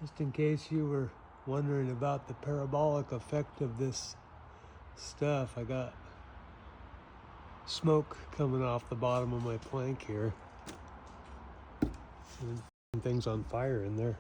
Just in case you were wondering about the parabolic effect of this stuff, I got smoke coming off the bottom of my plank here. And things on fire in there.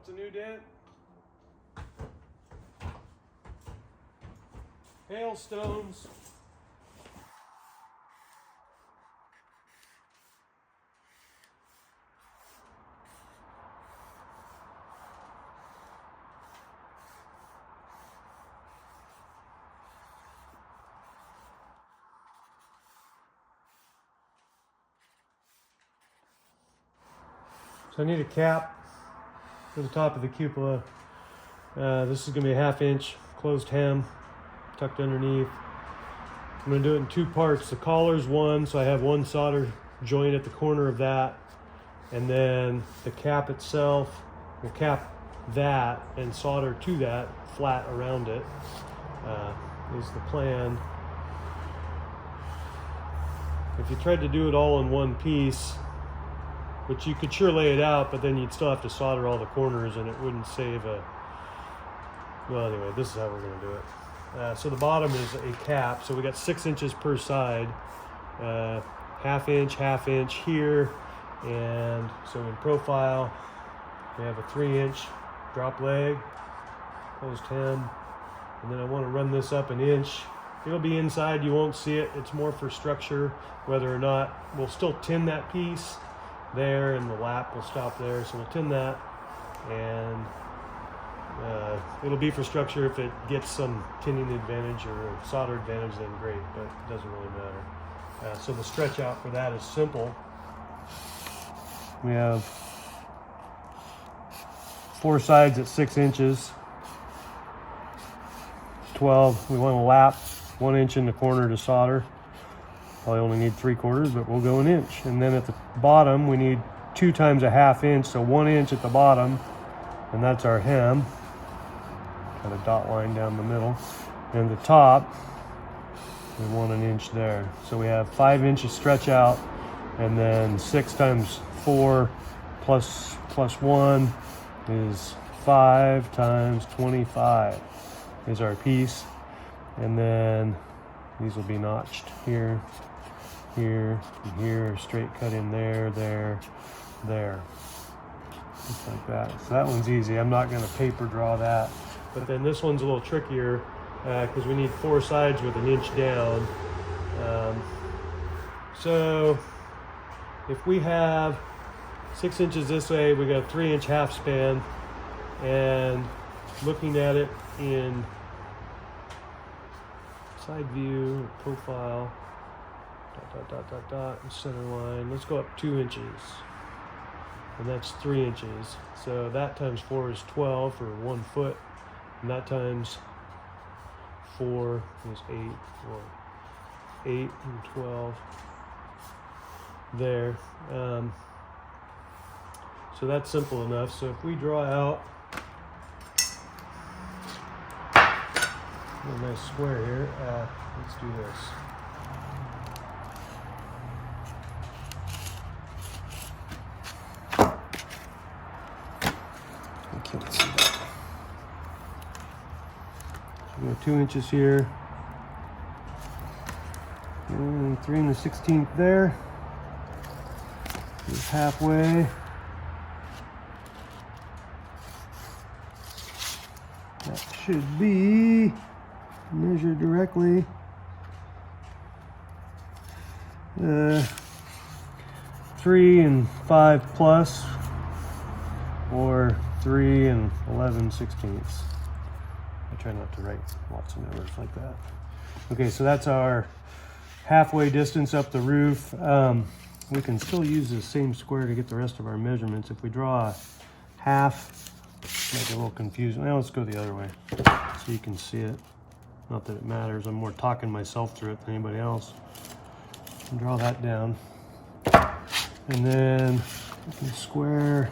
That's a new dent. Hailstones. So I need a cap for the top of the cupola. This is going to be a 1/2 inch closed hem tucked underneath. I'm going to do it in 2 parts. The collar's one, so I have 1 solder joint at the corner of that, and then the cap itself will cap that and solder to that flat around it. Is the plan. If you tried to do it all in one piece, which you could sure lay it out, but then you'd still have to solder all the corners and it wouldn't save a, well, anyway, this is how we're going to do it. So the bottom is a cap, so we got 6 inches per side, 1/2 inch, 1/2 inch here, and so in profile we have a 3 inch drop leg, closed hem. And then I want to run this up 1 inch. It'll be inside, you won't see it. It's more for structure, whether or not we'll still tin that piece there, and the lap will stop there. So we'll tin that, and it'll be for structure. If it gets some tinning advantage or solder advantage, then great, but it doesn't really matter. So the stretch out for that is simple. We have 4 sides at 6 inches. 12, we want to lap 1 inch in the corner to solder. Probably only need 3/4, but we'll go 1 inch. And then at the bottom, we need 2 times 1/2 inch, so 1 inch at the bottom, and that's our hem. Got a dot line down the middle. And the top, we want 1 inch there. So we have 5 inches stretch out, and then 6 times 4 plus 1 is 5 times 25 is our piece. And then these will be notched here, here, and here, straight cut in there, there. Just like that. So that one's easy. I'm not going to paper draw that. But then this one's a little trickier because we need 4 sides with 1 inch down. So if we have 6 inches this way, we got a 3-inch half span, and looking at it in side view, profile, and center line, let's go up 2 inches, and that's 3 inches. So that times 4 is 12 for 1 foot, and that times 4 is 8. 8 and 12 there. So that's simple enough. So if we draw out a nice square here, let's do this. I can't see that. So we have 2 inches here, and 3 1/16 there. Is halfway. That should be measured directly. 3 5 plus, or 3 11/16. I try not to write lots of numbers like that. Okay, so that's our halfway distance up the roof. We can still use the same square to get the rest of our measurements. If we draw a half, might be a little confusing. Now let's go the other way so you can see it. Not that it matters. I'm more talking myself through it than anybody else. And draw that down. And then we can square.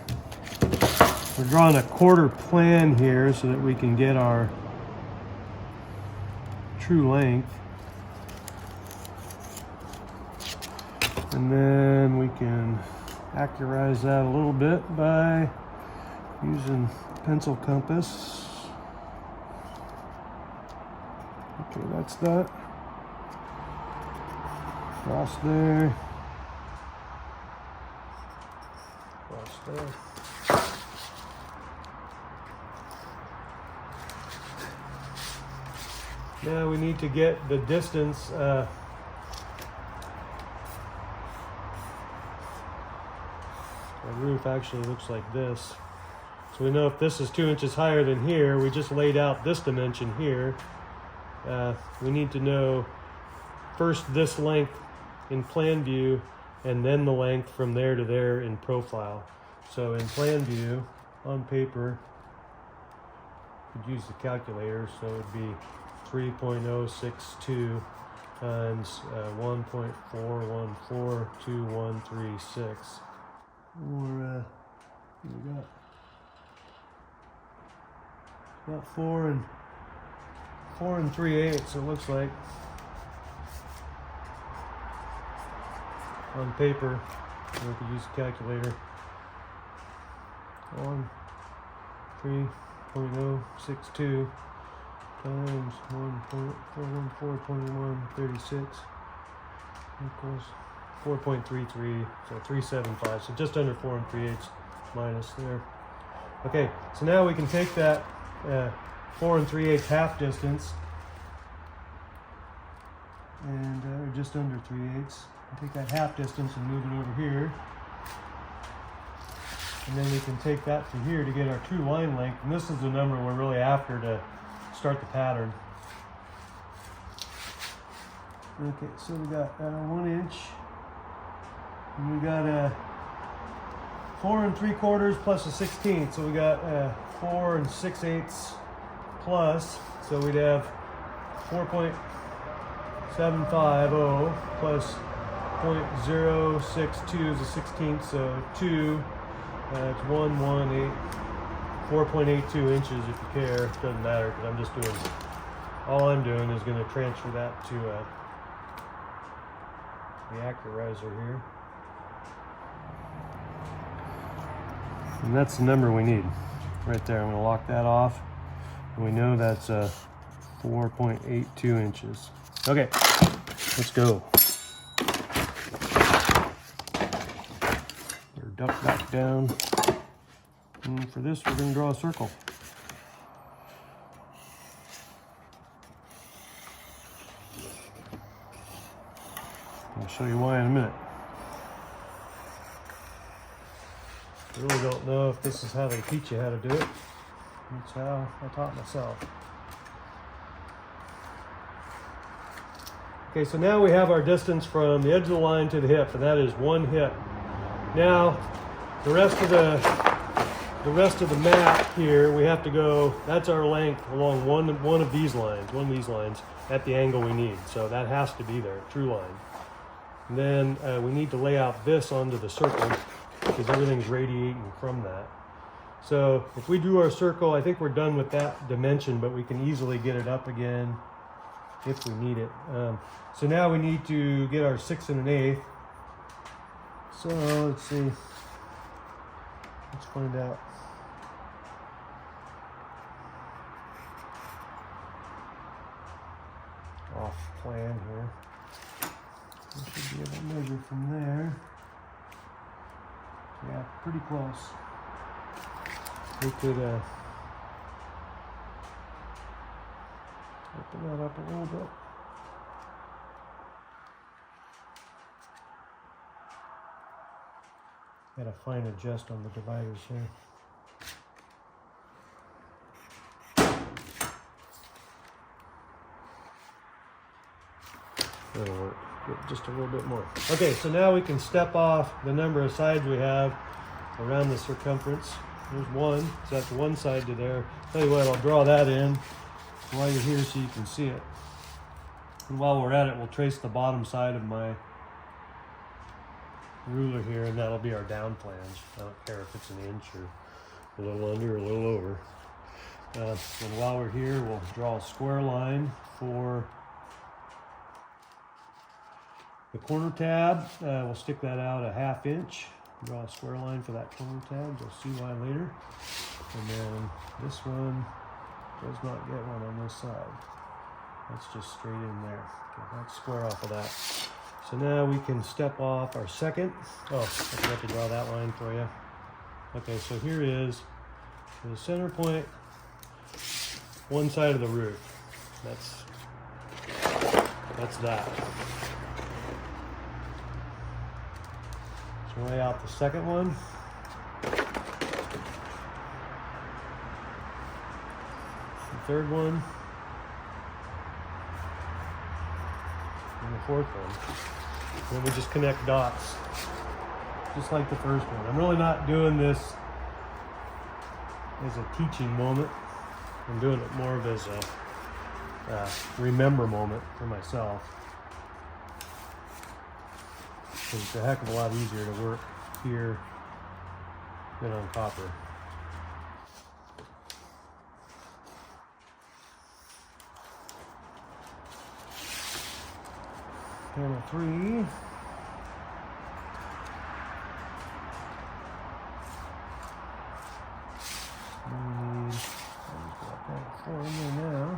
We're drawing a quarter plan here so that we can get our true length. And then we can accurize that a little bit by using pencil compass. Okay, that's that. Cross there. Cross there. Now we need to get the distance. The roof actually looks like this. So we know if this is 2 inches higher than here, we just laid out this dimension here. We need to know first this length in plan view, and then the length from there to there in profile. So in plan view, on paper, you could use the calculator, so it would be 3.062 times 1.4142136. Or we got about 4 3/8, it looks like, on paper. We could use a calculator. 3.062 times 1.4142136 equals 4.33, so 375, so just under 4 3/8 minus there. Okay, so now we can take that 4 3/8 half distance, and or just under 3/8. Take that half distance and move it over here, and then we can take that to here to get our true line length. And this is the number we're really after to start the pattern. Okay, so we got 1 inch, and we got a 4 3/4 plus a 16th. So we got 4 6/8 plus. So we'd have 4.750 plus 0.062 is a 16th. So 2. It's 4.82 inches if you care. It doesn't matter because I'm just doing. All I'm doing is going to transfer that to the accurizer here. And that's the number we need right there. I'm going to lock that off. And we know that's 4.82 inches. Okay, let's go. Duck back down. And for this, we're going to draw a circle. I'll show you why in a minute. I really don't know if this is how they teach you how to do it. That's how I taught myself. Okay, so now we have our distance from the edge of the line to the hip, and that is 1 hip. Now, the rest of the map here, we have to go. That's our length along one of these lines at the angle we need. So that has to be there, true line. And then we need to lay out this onto the circle because everything's radiating from that. So if we drew our circle, I think we're done with that dimension, but we can easily get it up again if we need it. So now we need to get our 6 1/8. So let's see. Let's find out. Off plan here. We should be able to measure from there. Yeah, pretty close. We could open that up a little bit. Got a fine adjust on the dividers here. That'll work. Just a little bit more. Okay, so now we can step off the number of sides we have around the circumference. There's 1, so that's one side to there. Tell you what, I'll draw that in while you're here so you can see it. And while we're at it, we'll trace the bottom side of my ruler here, and that'll be our down flange. I don't care if it's an inch or a little under or a little over. And while we're here, we'll draw a square line for the corner tab. We'll stick that out a 1/2 inch. Draw a square line for that corner tab. You'll see why later. And then this one does not get one on this side. That's just straight in there. Okay, that's square off of that. So now we can step off our second. Oh, I forgot to draw that line for you. Okay, so here is the center point, one side of the roof. That's that. So lay out the second one. The third one. And the fourth one. And then we just connect dots, just like the first one. I'm really not doing this as a teaching moment. I'm doing it more of as a remember moment for myself. It's a heck of a lot easier to work here than on copper. Panel 3. In there now.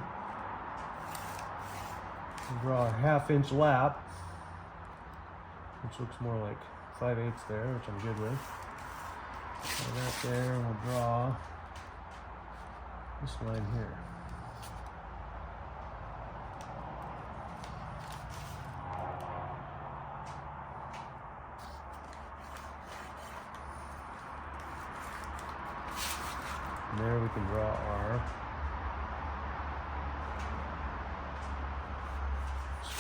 We'll draw a 1/2 inch lap, which looks more like 5/8 there, which I'm good with. Put that there, and we'll draw this line here.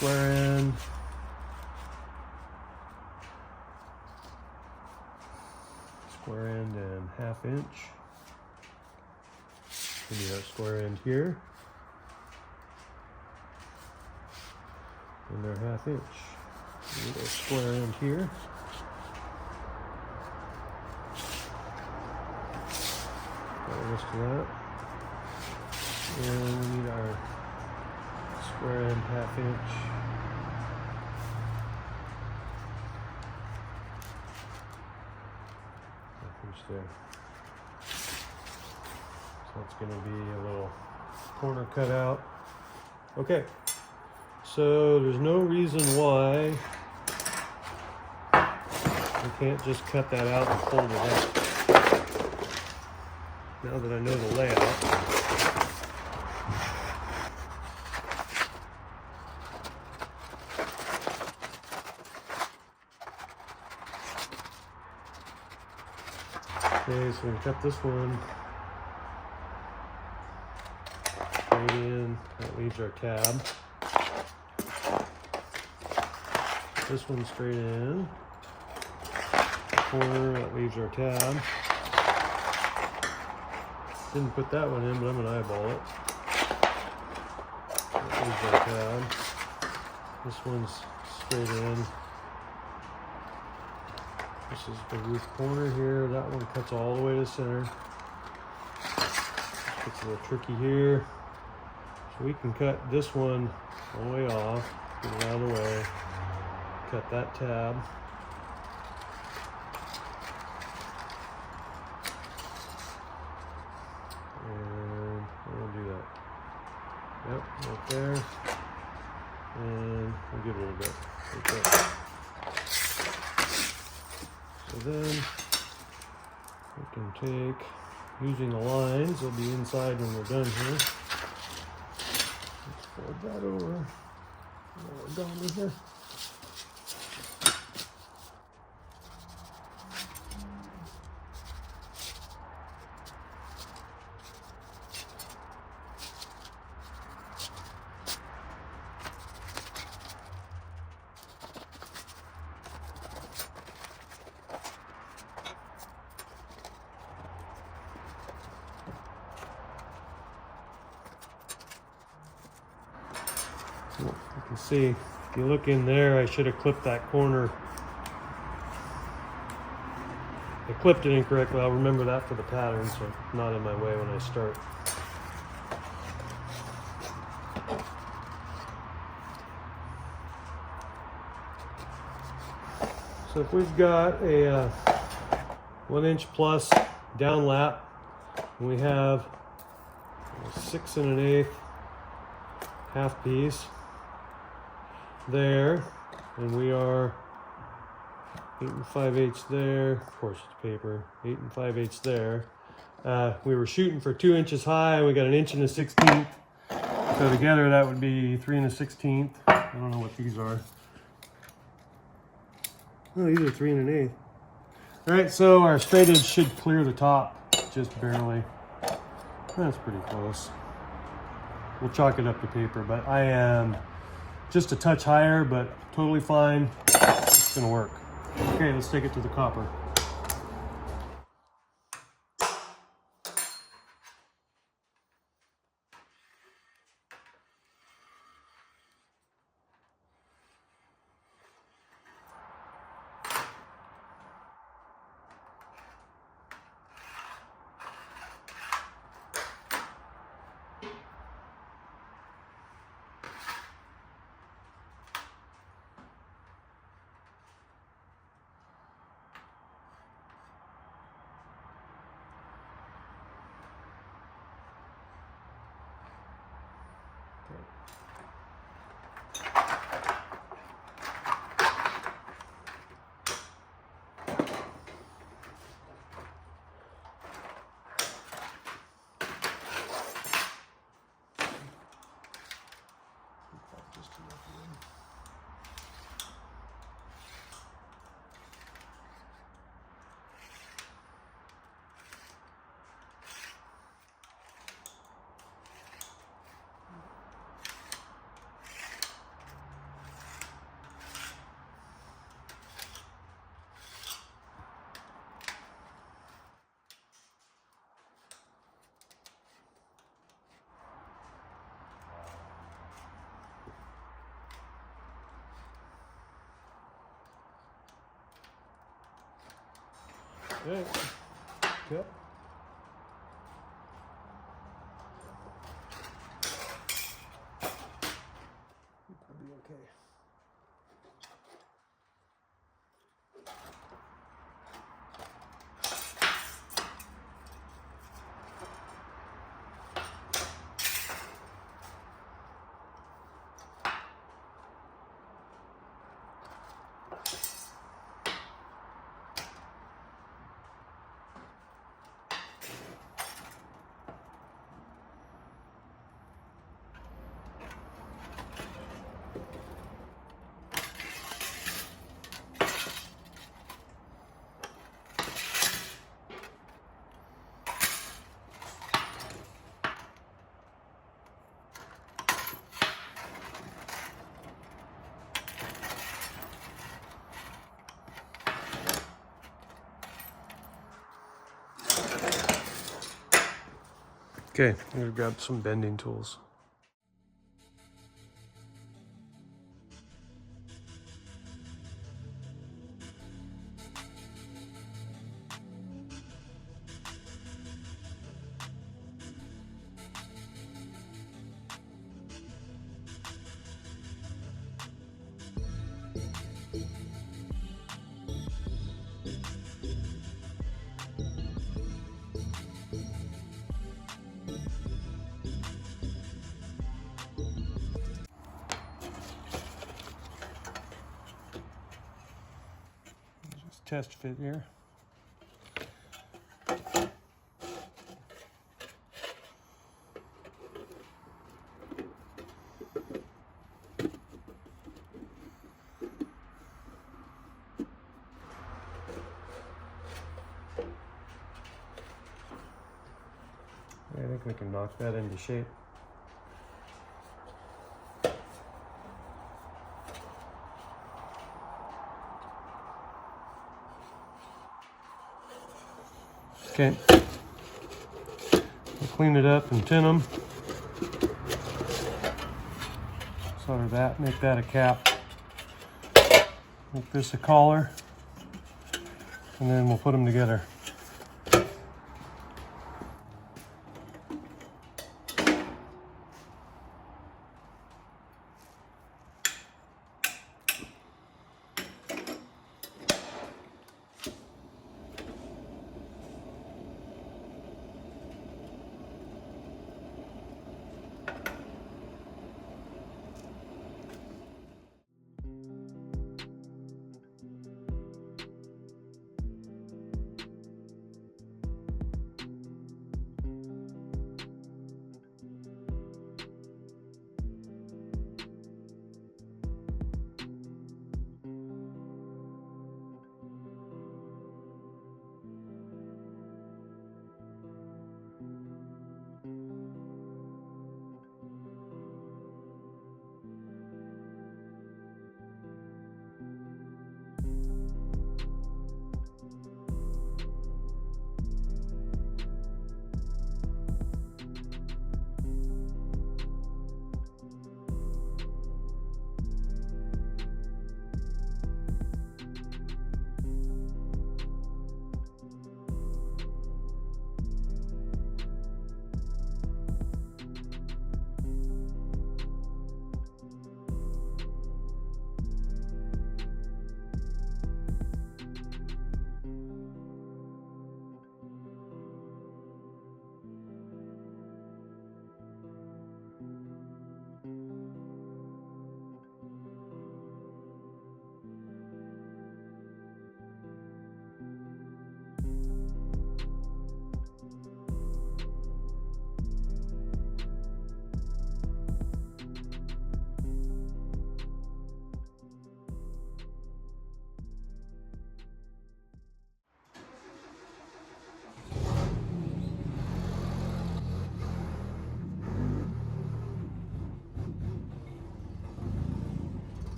square end. Square end and 1/2 inch. We need our square end here. And our 1/2 inch. We need our square end here. Got the rest of that. And we need our square end 1/2 inch. There. So it's going to be a little corner cut out. Okay, so there's no reason why we can't just cut that out and fold it up. Now that I know the layout. Okay, so we're gonna cut this one straight in. That leaves our tab. This one straight in. Corner, that leaves our tab. Didn't put that one in, but I'm gonna eyeball it. That leaves our tab. This one's straight in. This is the roof corner here. That one cuts all the way to the center. Gets a little tricky here. So we can cut this one all the way off, get it out of the way, cut that tab. And we'll do that. Yep, right there. And we'll give it a little bit. Okay. So then we can take, using the lines, they'll be inside when we're done here. Let's fold that over. While we're done with here. You can see, if you look in there, I should have clipped that corner. I clipped it incorrectly. I'll remember that for the pattern, so it's not in my way when I start. So if we've got a 1 inch plus down lap, and we have a 6 1/8 half piece there, and we are 8 5/8 there. Of course, it's paper. 8 5/8 there. We were shooting for 2 inches high, and we got 1 1/16. So together, that would be 3 1/16. I don't know what these are. Oh, these are 3 1/8. All right, so our straight edge should clear the top just barely. That's pretty close. We'll chalk it up to paper, but I am just a touch higher, but totally fine. It's gonna work. Okay, let's take it to the copper. Right. Yep. It'll be okay. Okay, I'm gonna grab some bending tools. Just test fit here. I think we can knock that into shape. Okay, we'll clean it up and tin them. Solder that, make that a cap. Make this a collar, and then we'll put them together.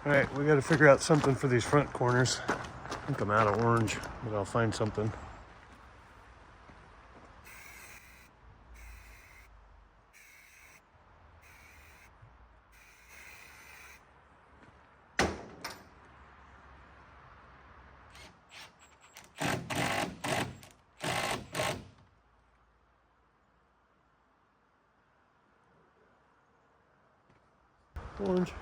All right, we got to figure out something for these front corners. I think I'm out of orange, but I'll find something. Orange.